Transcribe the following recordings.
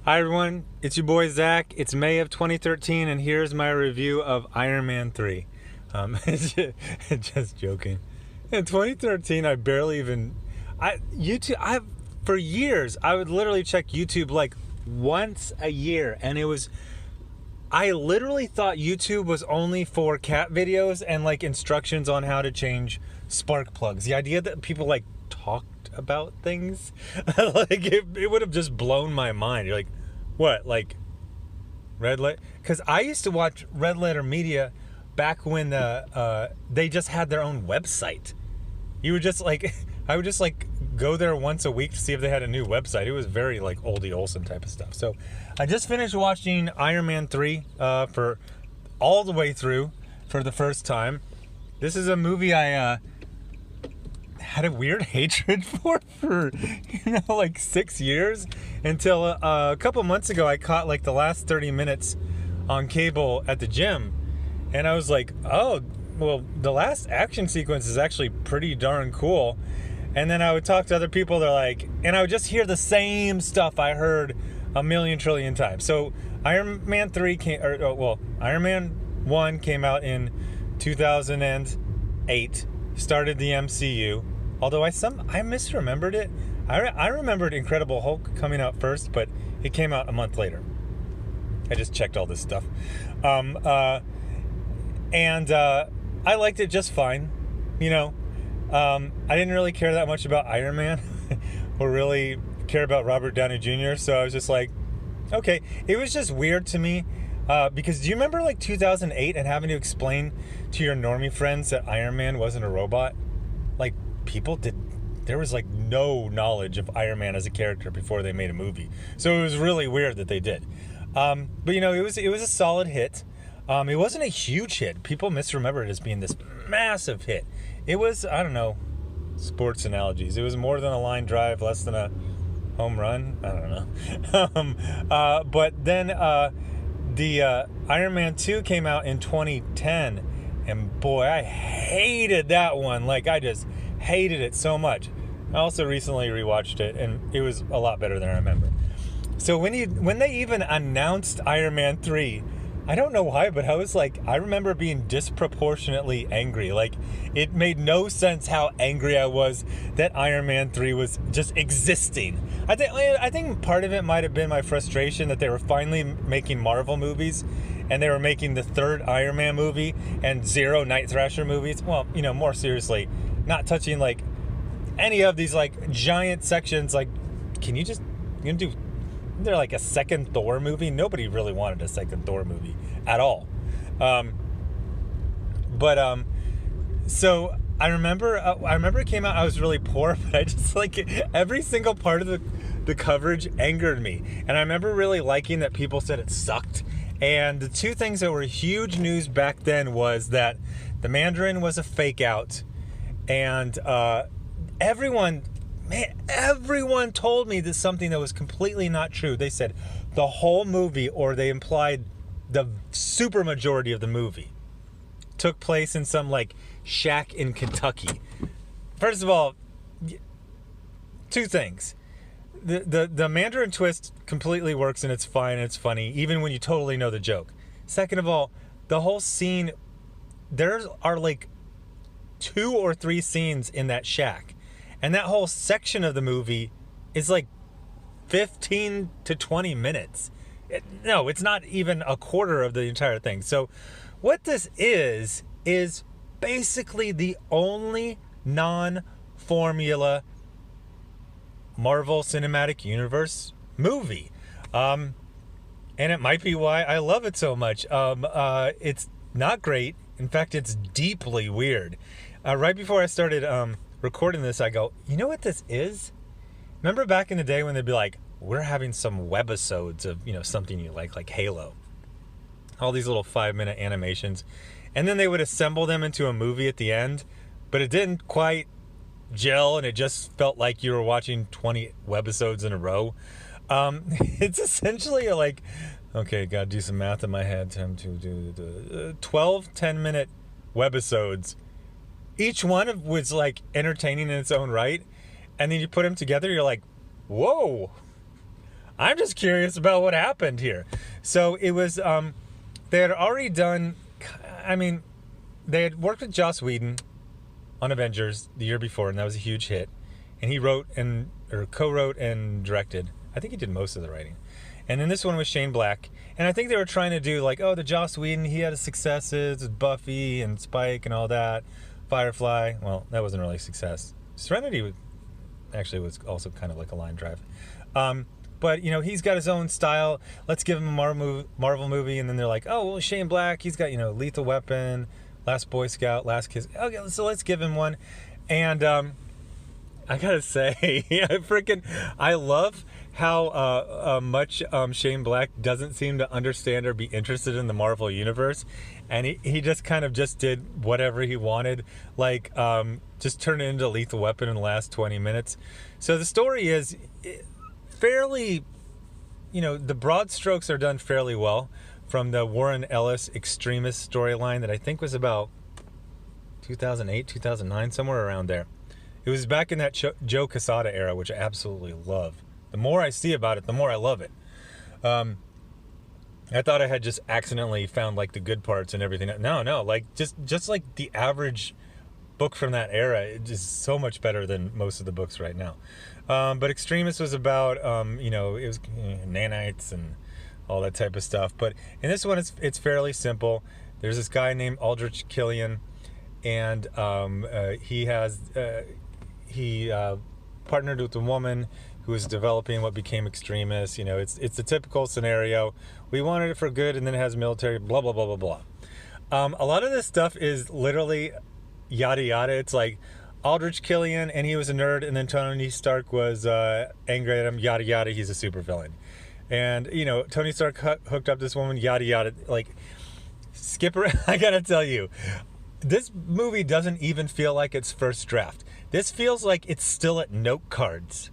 Hi everyone, it's your boy Zach. It's May of 2013, and here's my review of Iron Man 3. Just joking. In 2013, I barely even, for years, I would literally check YouTube like once a year, and I literally thought YouTube was only for cat videos and like instructions on how to change spark plugs. The idea that people like talked about things, like it would have just blown my mind. You're like, what? Like Red Letter? Because I used to watch Red Letter Media back when they just had their own website. You would just like, I would just like go there once a week to see if they had a new website. It was very like oldie Olsen type of stuff. So I just finished watching Iron Man 3 for all the way through for the first time. This is a movie I had a weird hatred for like 6 years until a couple months ago I caught like the last 30 minutes on cable at the gym, and I was like, oh, well, the last action sequence is actually pretty darn cool. And then I would talk to other people, they're like, and I would just hear the same stuff I heard a million trillion times. So Iron Man 3 Iron Man 1 came out in 2008, started the MCU. Although I misremembered it. I remembered Incredible Hulk coming out first, but it came out a month later. I just checked all this stuff. I liked it just fine. I didn't really care that much about Iron Man or really care about Robert Downey Jr., so I was just like, okay. It was just weird to me because do you remember like 2008 and having to explain to your normie friends that Iron Man wasn't a robot? Like, there was like no knowledge of Iron Man as a character before they made a movie. So it was really weird that they did. But it was a solid hit. It wasn't a huge hit. People misremember it as being this massive hit. It was, I don't know, sports analogies. It was more than a line drive, less than a home run. I don't know. But then the Iron Man 2 came out in 2010. And boy, I hated that one. Like, I just hated it so much. I also recently rewatched it, and it was a lot better than I remember. So when they even announced Iron Man 3, I don't know why, but I remember being disproportionately angry. Like, it made no sense how angry I was that Iron Man 3 was just existing. I think part of it might have been my frustration that they were finally making Marvel movies, and they were making the third Iron Man movie and 0 Night Thrasher movies. Well, more seriously, not touching like any of these like giant sections. Like, do they're like a second Thor movie? Nobody really wanted a second Thor movie at all. So I remember it came out, I was really poor, but I just like every single part of the coverage angered me. And I remember really liking that people said it sucked. And the two things that were huge news back then was that the Mandarin was a fake out, and everyone told me this something that was completely not true. They said the whole movie, or they implied the super majority of the movie, took place in some like shack in Kentucky. First of all, two things. The Mandarin twist completely works, and it's fine, and it's funny, even when you totally know the joke. Second of all, the whole scene, there are like 2 or 3 scenes in that shack, and that whole section of the movie is like 15 to 20 minutes. No, it's not even a quarter of the entire thing. So what this is basically the only non-formula Marvel Cinematic Universe movie. And it might be why I love it so much. It's not great. In fact, it's deeply weird. Right before I started recording this, I go, you know what this is? Remember back in the day when they'd be like, we're having some webisodes of, something you like Halo. All these little 5-minute animations. And then they would assemble them into a movie at the end, but it didn't quite gel, and it just felt like you were watching 20 webisodes in a row. It's essentially like, okay, gotta do some math in my head. 12 10-minute webisodes. Each one was like entertaining in its own right, and then you put them together, you're like, whoa. I'm just curious about what happened here. So it was, they had already done, I mean, they had worked with Joss Whedon on Avengers the year before, and that was a huge hit. And he wrote or co-wrote and directed. I think he did most of the writing. And then this one was Shane Black. And I think they were trying to do like, oh, the Joss Whedon, he had his successes with Buffy and Spike and all that. Firefly, well, that wasn't really a success. Serenity was also kind of like a line drive. But, you know, he's got his own style. Let's give him a Marvel movie. And then they're like, oh, well, Shane Black, he's got, you know, Lethal Weapon, Last Boy Scout, Last Kiss. Okay, so let's give him one. And I gotta say, I love how much Shane Black doesn't seem to understand or be interested in the Marvel Universe. And he just kind of just did whatever he wanted. Like, just turn it into Lethal Weapon in the last 20 minutes. So the story is fairly, you know, the broad strokes are done fairly well from the Warren Ellis Extremist storyline that I think was about 2008, 2009, somewhere around there. It was back in that Joe Quesada era, which I absolutely love. The more I see about it, the more I love it. I thought I had just accidentally found like the good parts and everything. No, like just like the average book from that era, it is so much better than most of the books right now. But Extremist was about, you know, it was nanites and all that type of stuff. But in this one, it's fairly simple. There's this guy named Aldrich Killian, and he partnered with a woman who was developing what became Extremist. You know, it's the typical scenario. We wanted it for good, and then it has military, blah, blah, blah, blah, blah. A lot of this stuff is literally yada yada. It's like Aldrich Killian, and he was a nerd, and then Tony Stark was angry at him, yada yada, he's a supervillain. And, you know, Tony Stark hooked up this woman, yada yada. Like, Skipper, I gotta tell you, this movie doesn't even feel like its first draft. This feels like it's still at note cards.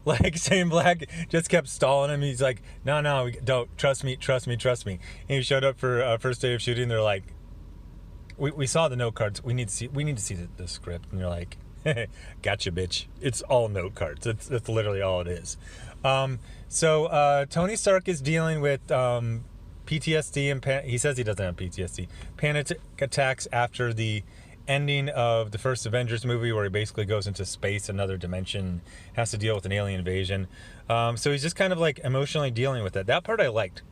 Like, Shane Black just kept stalling him. He's like, no, don't, trust me. And he showed up for first day of shooting. They're like, we saw the note cards. We need to see the script. And they're like, gotcha, bitch. It's all note cards. That's literally all it is. So Tony Stark is dealing with PTSD and he says he doesn't have PTSD. Panic attacks after the ending of the first Avengers movie, where he basically goes into space, another dimension, has to deal with an alien invasion. So he's just kind of like emotionally dealing with it. That part I liked.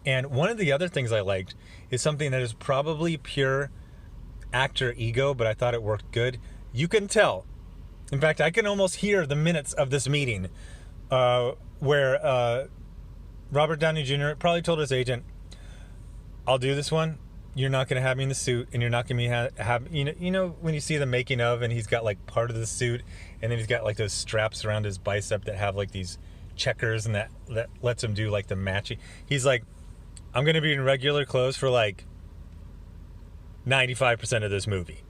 And one of the other things I liked is something that is probably pure actor ego, but I thought it worked good. You can tell. In fact, I can almost hear the minutes of this meeting where Robert Downey Jr. probably told his agent, I'll do this one. You're not going to have me in the suit, and you're not going to have you know when you see the making of, and he's got like part of the suit, and then he's got like those straps around his bicep that have like these checkers, and that lets him do like the matching. He's like, I'm going to be in regular clothes for like 95% of this movie.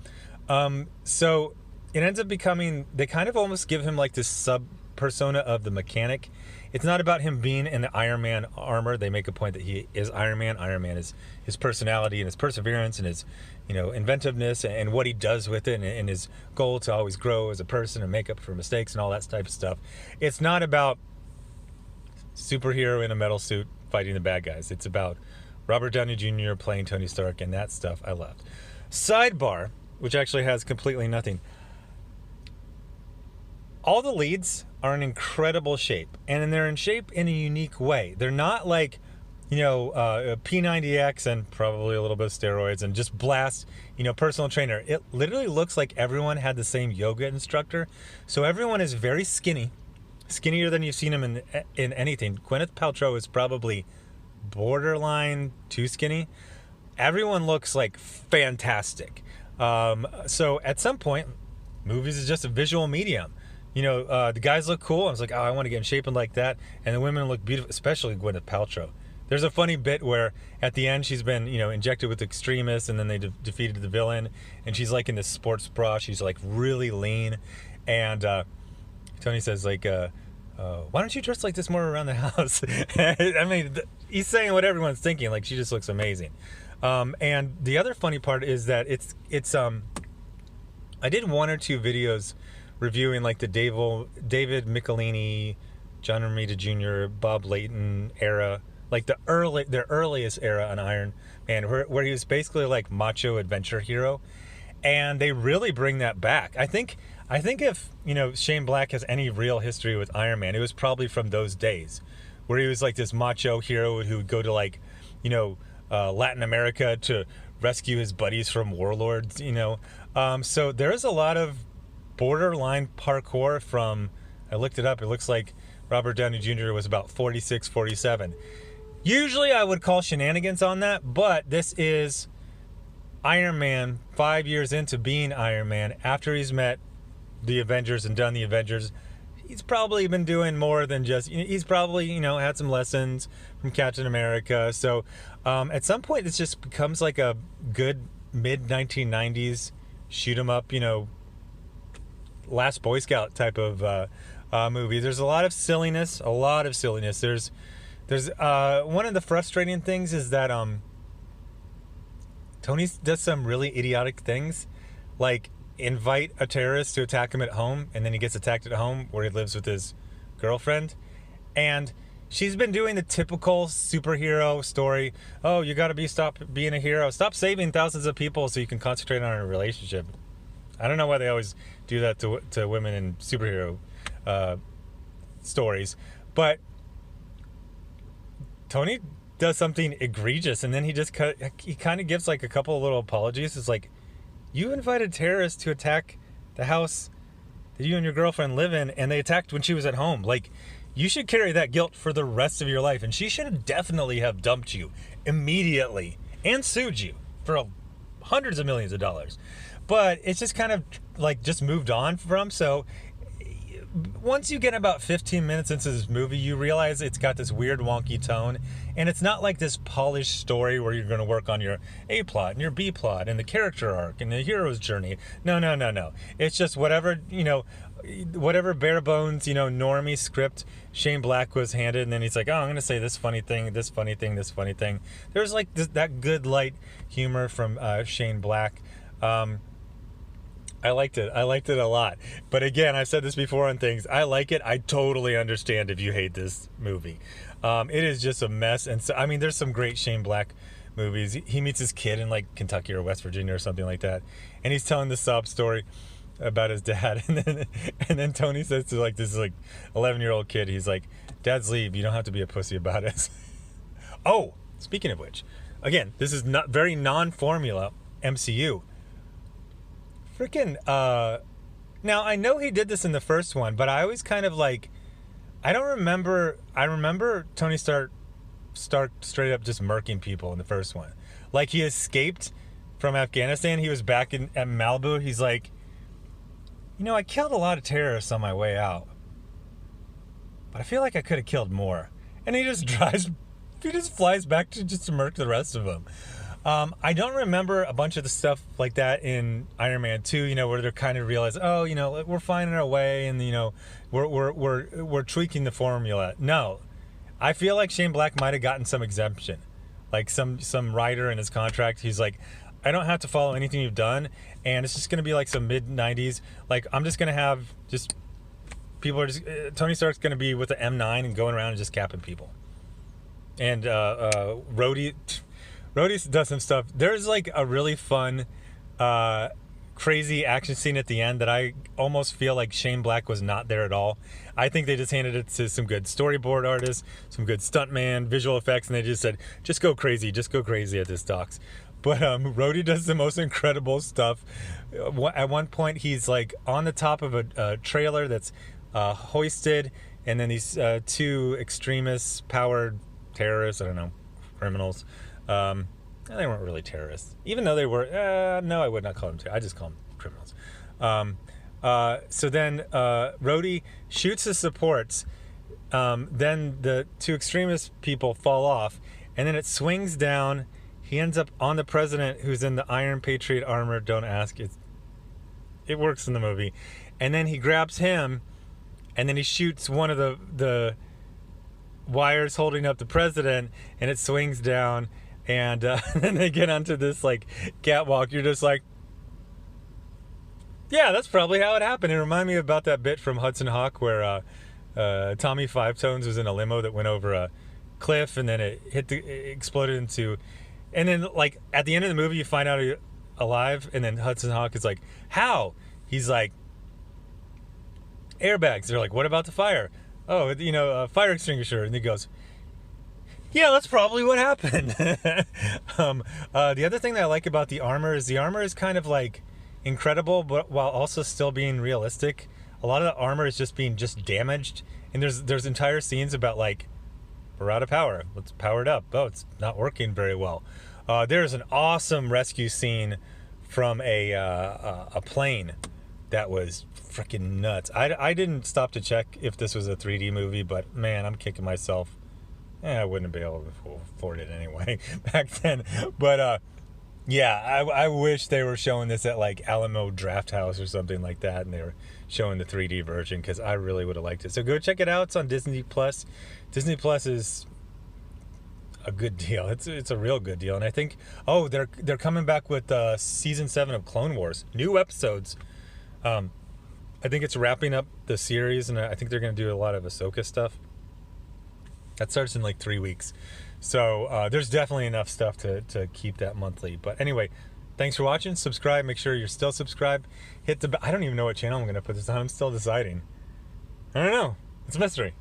So it ends up becoming, they kind of almost give him like this sub persona of the mechanic. It's not about him being in the Iron Man armor. They make a point that he is Iron Man. Iron Man is his personality and his perseverance and his, you know, inventiveness and what he does with it, and his goal to always grow as a person and make up for mistakes and all that type of stuff. It's not about superhero in a metal suit fighting the bad guys. It's about Robert Downey Jr. playing Tony Stark, and that stuff I loved. Sidebar, which actually has completely nothing. All the leads are in incredible shape, and they're in shape in a unique way. They're not like, you know, P90X and probably a little bit of steroids and just blast, you know, personal trainer. It literally looks like everyone had the same yoga instructor. So everyone is very skinny, skinnier than you've seen them in anything. Gwyneth Paltrow is probably borderline too skinny. Everyone looks like fantastic. So at some point, movies is just a visual medium. You know, the guys look cool. I was like, oh, I want to get in shape and like that. And the women look beautiful, especially Gwyneth Paltrow. There's a funny bit where at the end she's been, you know, injected with Extremists, and then they defeated the villain, and she's like in this sports bra. She's like really lean, and Tony says like, why don't you dress like this more around the house? I mean, he's saying what everyone's thinking. Like, she just looks amazing. And the other funny part is that it's I did one or two videos reviewing like the David Michelini John Romita Jr., Bob Layton era, like their earliest era on Iron Man, where he was basically like macho adventure hero, and they really bring that back. I think if Shane Black has any real history with Iron Man, it was probably from those days, where he was like this macho hero who would go to like, Latin America to rescue his buddies from warlords. So there's a lot of borderline parkour from. I looked it up. It looks like Robert Downey Jr. was about 46, 47. Usually I would call shenanigans on that, but this is Iron Man 5 years into being Iron Man, after he's met the Avengers and done the Avengers. He's probably been doing more than just, he's probably, had some lessons from Captain America. So at some point, it just becomes like a good mid 1990s shoot 'em up, Last Boy Scout type of movie. There's a lot of silliness. There's one of the frustrating things is that Tony does some really idiotic things, like invite a terrorist to attack him at home, and then he gets attacked at home where he lives with his girlfriend. And she's been doing the typical superhero story. Oh, you gotta stop being a hero. Stop saving thousands of people so you can concentrate on a relationship. I don't know why they always do that to women in superhero stories, but Tony does something egregious, and then he kind of gives like a couple of little apologies. It's like, you invited terrorists to attack the house that you and your girlfriend live in, and they attacked when she was at home. Like, you should carry that guilt for the rest of your life, and she should definitely have dumped you immediately and sued you for hundreds of millions of dollars. But it's just kind of like just moved on from. So once you get about 15 minutes into this movie, you realize it's got this weird wonky tone, and it's not like this polished story where you're going to work on your A plot and your B plot and the character arc and the hero's journey. No. It's just whatever bare bones, normie script Shane Black was handed, and then he's like, oh, I'm going to say this funny thing, this funny thing, this funny thing. There's like that good light humor from Shane Black. I liked it a lot. But again, I've said this before on things. I like it. I totally understand if you hate this movie. It is just a mess. And so, there's some great Shane Black movies. He meets his kid in like Kentucky or West Virginia or something like that, and he's telling the sob story about his dad. And then Tony says to like this like 11-year-old kid, he's like, "Dad's leave. You don't have to be a pussy about it." Oh, speaking of which, again, this is not very non-formula MCU. Freaking now I know he did this in the first one, but I always kind of like, I remember Tony Stark straight up just murking people in the first one. Like, he escaped from Afghanistan, he was back at Malibu, he's like, I killed a lot of terrorists on my way out, but I feel like I could have killed more. And he just flies back to murk the rest of them. I don't remember a bunch of the stuff like that in Iron Man 2, where they're kind of realize, oh, we're finding our way, and we're tweaking the formula. No, I feel like Shane Black might have gotten some exemption, like some writer in his contract. He's like, I don't have to follow anything you've done, and it's just gonna be like some mid 90s. Like, I'm just gonna have Tony Stark's gonna be with the M9 and going around and just capping people, and Rhodey does some stuff. There's like a really fun, crazy action scene at the end that I almost feel like Shane Black was not there at all. I think they just handed it to some good storyboard artists, some good stuntman, visual effects, and they just said, just go crazy at this, docs. But Rhodey does the most incredible stuff. At one point, he's like on the top of a trailer that's hoisted, and then these two extremists, powered terrorists, I don't know, criminals. They weren't really terrorists, even though they were. No, I would not call them terrorists. I just call them criminals. So then Rhodey shoots the supports. Then the two extremist people fall off, and then it swings down. He ends up on the president, who's in the Iron Patriot armor. Don't ask. It works in the movie. And then he grabs him, and then he shoots one of the wires holding up the president, and it swings down. And then they get onto this like catwalk. You're just like, yeah, that's probably how it happened. It reminded me about that bit from Hudson Hawk where Tommy Five Tones was in a limo that went over a cliff, and then it exploded into, and then like at the end of the movie you find out he's alive, and then Hudson Hawk is like, how? He's like, airbags. They're like, what about the fire? Oh, a fire extinguisher. And he goes, yeah, that's probably what happened. The other thing that I like about the armor is kind of like incredible, but while also still being realistic. A lot of the armor is just being damaged, and there's entire scenes about like, we're out of power. Let's power it up. Oh, it's not working very well. There's an awesome rescue scene from a plane that was freaking nuts. I didn't stop to check if this was a 3D movie, but man, I'm kicking myself. I wouldn't be able to afford it anyway back then. But yeah, I wish they were showing this at like Alamo Drafthouse or something like that, and they were showing the 3D version, because I really would have liked it. So go check it out. It's on Disney Plus. Disney Plus is a good deal. It's a real good deal, and I think they're coming back with season 7 of Clone Wars, new episodes. I think it's wrapping up the series, and I think they're going to do a lot of Ahsoka stuff. That starts in like 3 weeks. So there's definitely enough stuff to keep that monthly. But anyway, thanks for watching. Subscribe. Make sure you're still subscribed. I don't even know what channel I'm going to put this on. I'm still deciding. I don't know. It's a mystery.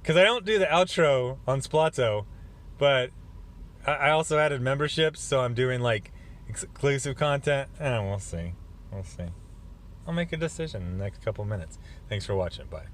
Because I don't do the outro on Splato, but I also added memberships, so I'm doing like exclusive content. We'll see. I'll make a decision in the next couple minutes. Thanks for watching. Bye.